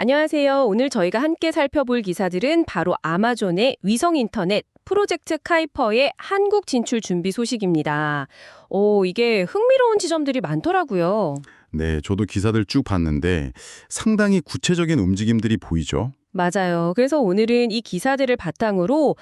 안녕하세요. 오늘 저희가 함께 살펴볼 기사들은 바로 아마존의 위성 인터넷 프로젝트 카이퍼의 한국 진출 준비 소식입니다. 이게 흥미로운 지점들이 많더라고요. 네, 저도 기사들 쭉 봤는데 상당히 구체적인 움직임들이 보이죠. 맞아요. 그래서 오늘은 이 기사들을 바탕으로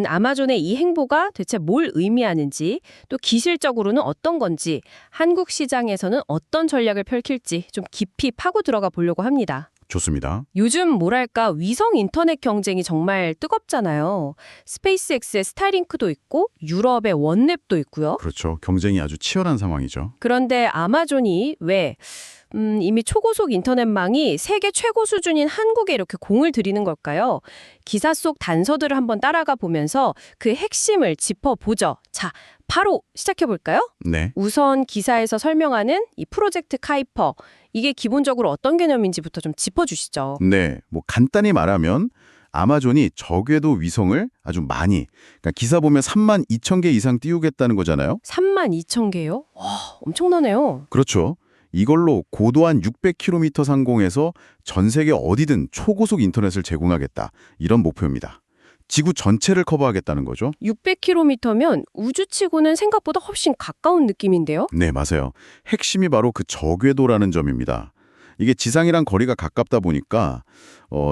아마존의 이 행보가 대체 뭘 의미하는지, 또 기술적으로는 어떤 건지, 한국 시장에서는 어떤 전략을 펼칠지 좀 깊이 파고 들어가 보려고 합니다. 좋습니다. 요즘 뭐랄까 위성 인터넷 경쟁이 정말 뜨겁잖아요. 스페이스X의 스타링크도 있고 유럽의 원랩도 있고요. 그렇죠. 경쟁이 아주 치열한 상황이죠. 그런데 아마존이 왜 이미 초고속 인터넷망이 세계 최고 수준인 한국에 이렇게 공을 들이는 걸까요? 기사 속 단서들을 한번 따라가 보면서 그 핵심을 짚어보죠. 자, 바로 시작해볼까요? 네. 우선 기사에서 설명하는 이 프로젝트 카이퍼, 이게 기본적으로 어떤 개념인지부터 좀 짚어주시죠. 네, 간단히 말하면 아마존이 저궤도 위성을 아주 많이, 그러니까 기사 보면 3만 2천 개 이상 띄우겠다는 거잖아요. 32,000개요? 와, 엄청나네요. 그렇죠. 이걸로 고도한 600km 상공에서 전 세계 어디든 초고속 인터넷을 제공하겠다. 이런 목표입니다. 지구 전체를 커버하겠다는 거죠. 600km면 우주치고는 생각보다 훨씬 가까운 느낌인데요? 네, 맞아요. 핵심이 바로 그 저궤도라는 점입니다. 이게 지상이랑 거리가 가깝다 보니까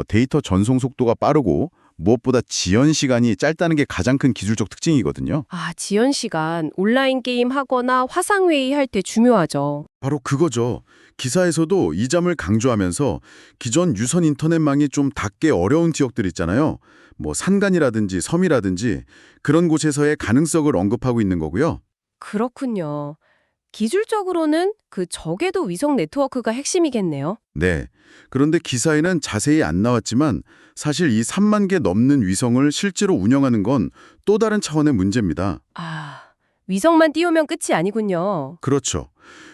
데이터 전송 속도가 빠르고 무엇보다 지연 시간이 짧다는 게 가장 큰 기술적 특징이거든요. 아, 지연 시간, 온라인 게임 하거나 화상회의 할 때 중요하죠. 바로 그거죠. 기사에서도 이 점을 강조하면서 기존 유선 인터넷망이 좀 닿기 어려운 지역들 있잖아요. 산간이라든지 섬이라든지 그런 곳에서의 가능성을 언급하고 있는 거고요. 그렇군요. 기술적으로는 그 저궤도 위성 네트워크가 핵심이겠네요. 네. 그런데 기사에는 자세히 안 나왔지만 사실 이 3만 개 넘는 위성을 실제로 운영하는 건 또 다른 차원의 문제입니다. 아, 위성만 띄우면 끝이 아니군요. 그렇죠.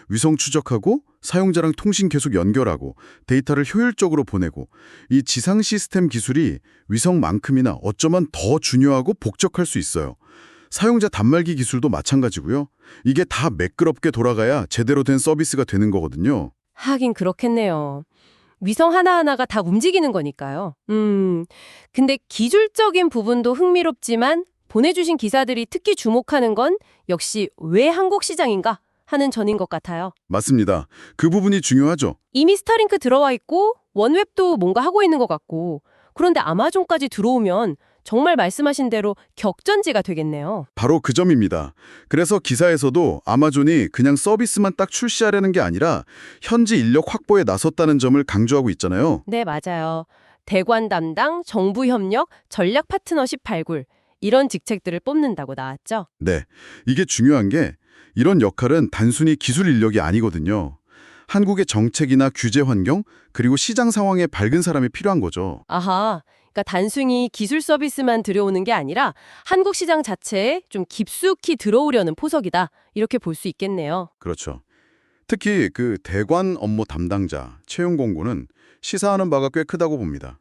위성 추적하고 사용자랑 통신 계속 연결하고 데이터를 효율적으로 보내고 이 지상 시스템 기술이 위성만큼이나 어쩌면 더 중요하고 복잡할 수 있어요. 사용자 단말기 기술도 마찬가지고요. 이게 다 매끄럽게 돌아가야 제대로 된 서비스가 되는 거거든요. 하긴 그렇겠네요. 위성 하나하나가 다 움직이는 거니까요. 근데 기술적인 부분도 흥미롭지만 보내주신 기사들이 특히 주목하는 건 역시 왜 한국 시장인가 하는 점인 것 같아요. 맞습니다. 그 부분이 중요하죠. 이미 스타링크 들어와 있고 원웹도 뭔가 하고 있는 것 같고 그런데 아마존까지 들어오면 정말 말씀하신 대로 격전지가 되겠네요. 바로 그 점입니다. 그래서 기사에서도 아마존이 그냥 서비스만 딱 출시하려는 게 아니라 현지 인력 확보에 나섰다는 점을 강조하고 있잖아요. 네, 맞아요. 대관 담당, 정부 협력, 전략 파트너십 발굴 이런 직책들을 뽑는다고 나왔죠. 네, 이게 중요한 게 이런 역할은 단순히 기술 인력이 아니거든요. 한국의 정책이나 규제 환경, 그리고 시장 상황에 밝은 사람이 필요한 거죠. 아하, 그러니까 단순히 기술 서비스만 들여오는 게 아니라 한국 시장 자체에 좀 깊숙이 들어오려는 포석이다. 이렇게 볼 수 있겠네요. 그렇죠. 특히 그 대관 업무 담당자, 채용 공고는 시사하는 바가 꽤 크다고 봅니다.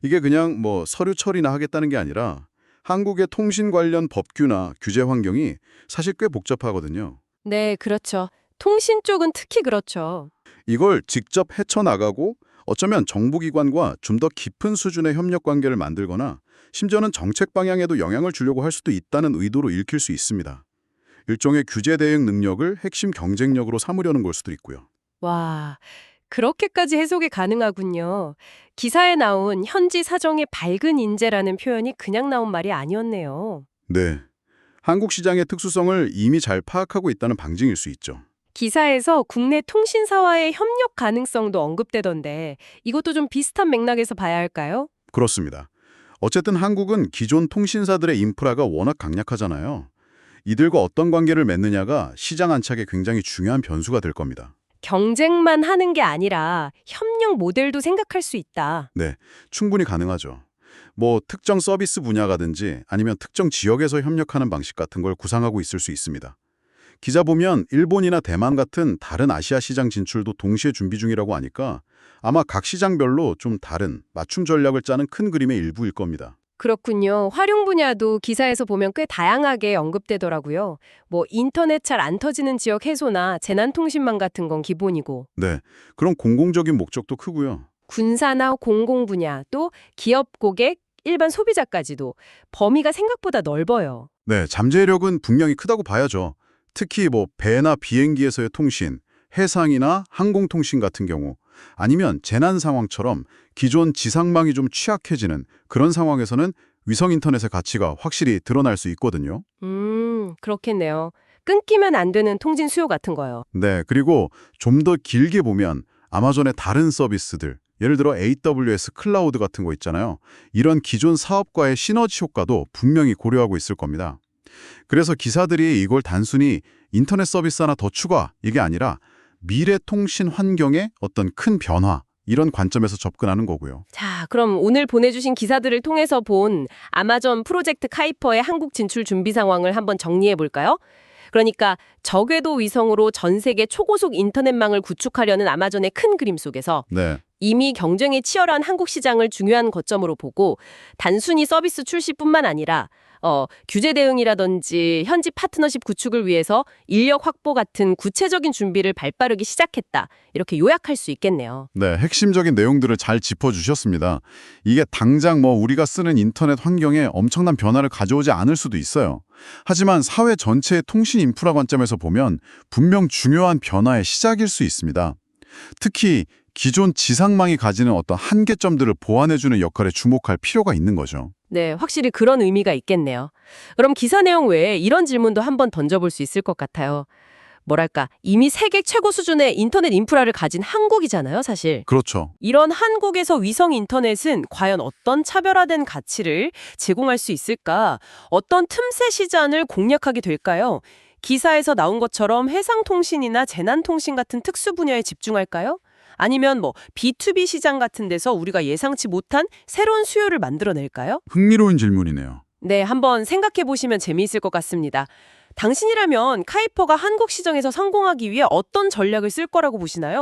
이게 그냥 서류 처리나 하겠다는 게 아니라 한국의 통신 관련 법규나 규제 환경이 사실 꽤 복잡하거든요. 네, 그렇죠. 통신 쪽은 특히 그렇죠. 이걸 직접 헤쳐나가고 어쩌면 정부기관과 좀 더 깊은 수준의 협력 관계를 만들거나 심지어는 정책 방향에도 영향을 주려고 할 수도 있다는 의도로 읽힐 수 있습니다. 일종의 규제 대응 능력을 핵심 경쟁력으로 삼으려는 걸 수도 있고요. 와, 그렇게까지 해석이 가능하군요. 기사에 나온 현지 사정의 밝은 인재라는 표현이 그냥 나온 말이 아니었네요. 네. 한국 시장의 특수성을 이미 잘 파악하고 있다는 방증일 수 있죠. 기사에서 국내 통신사와의 협력 가능성도 언급되던데 이것도 좀 비슷한 맥락에서 봐야 할까요? 그렇습니다. 어쨌든 한국은 기존 통신사들의 인프라가 워낙 강력하잖아요. 이들과 어떤 관계를 맺느냐가 시장 안착에 굉장히 중요한 변수가 될 겁니다. 경쟁만 하는 게 아니라 협력 모델도 생각할 수 있다. 네, 충분히 가능하죠. 특정 서비스 분야가든지 아니면 특정 지역에서 협력하는 방식 같은 걸 구상하고 있을 수 있습니다. 기자 보면 일본이나 대만 같은 다른 아시아 시장 진출도 동시에 준비 중이라고 하니까 아마 각 시장별로 좀 다른 맞춤 전략을 짜는 큰 그림의 일부일 겁니다. 그렇군요. 활용 분야도 기사에서 보면 꽤 다양하게 언급되더라고요. 인터넷 잘 안 터지는 지역 해소나 재난통신망 같은 건 기본이고. 네, 그런 공공적인 목적도 크고요. 군사나 공공 분야, 또 기업 고객, 일반 소비자까지도 범위가 생각보다 넓어요. 네, 잠재력은 분명히 크다고 봐야죠. 특히 뭐 배나 비행기에서의 통신, 해상이나 항공통신 같은 경우, 아니면 재난 상황처럼 기존 지상망이 좀 취약해지는 그런 상황에서는 위성 인터넷의 가치가 확실히 드러날 수 있거든요. 그렇겠네요. 끊기면 안 되는 통신 수요 같은 거요. 네, 그리고 좀 더 길게 보면 아마존의 다른 서비스들, 예를 들어 AWS 클라우드 같은 거 있잖아요. 이런 기존 사업과의 시너지 효과도 분명히 고려하고 있을 겁니다. 그래서 기사들이 이걸 단순히 인터넷 서비스 하나 더 추가, 이게 아니라 미래 통신 환경의 어떤 큰 변화, 이런 관점에서 접근하는 거고요. 자, 그럼 오늘 보내주신 기사들을 통해서 본 아마존 프로젝트 카이퍼의 한국 진출 준비 상황을 한번 정리해 볼까요? 그러니까 저궤도 위성으로 전 세계 초고속 인터넷망을 구축하려는 아마존의 큰 그림 속에서 네, 이미 경쟁이 치열한 한국 시장을 중요한 거점으로 보고 단순히 서비스 출시뿐만 아니라 규제 대응이라든지 현지 파트너십 구축을 위해서 인력 확보 같은 구체적인 준비를 발빠르게 시작했다. 이렇게 요약할 수 있겠네요. 네, 핵심적인 내용들을 잘 짚어주셨습니다. 이게 당장 뭐 우리가 쓰는 인터넷 환경에 엄청난 변화를 가져오지 않을 수도 있어요. 하지만 사회 전체의 통신 인프라 관점에서 보면 분명 중요한 변화의 시작일 수 있습니다. 특히 기존 지상망이 가지는 어떤 한계점들을 보완해주는 역할에 주목할 필요가 있는 거죠. 네, 확실히 그런 의미가 있겠네요. 그럼 기사 내용 외에 이런 질문도 한번 던져볼 수 있을 것 같아요. 뭐랄까, 이미 세계 최고 수준의 인터넷 인프라를 가진 한국이잖아요, 사실. 그렇죠. 이런 한국에서 위성 인터넷은 과연 어떤 차별화된 가치를 제공할 수 있을까? 어떤 틈새 시장을 공략하게 될까요? 기사에서 나온 것처럼 해상통신이나 재난통신 같은 특수 분야에 집중할까요? 아니면 뭐 B2B 시장 같은 데서 우리가 예상치 못한 새로운 수요를 만들어낼까요? 흥미로운 질문이네요. 네, 한번 생각해 보시면 재미있을 것 같습니다. 당신이라면 카이퍼가 한국 시장에서 성공하기 위해 어떤 전략을 쓸 거라고 보시나요?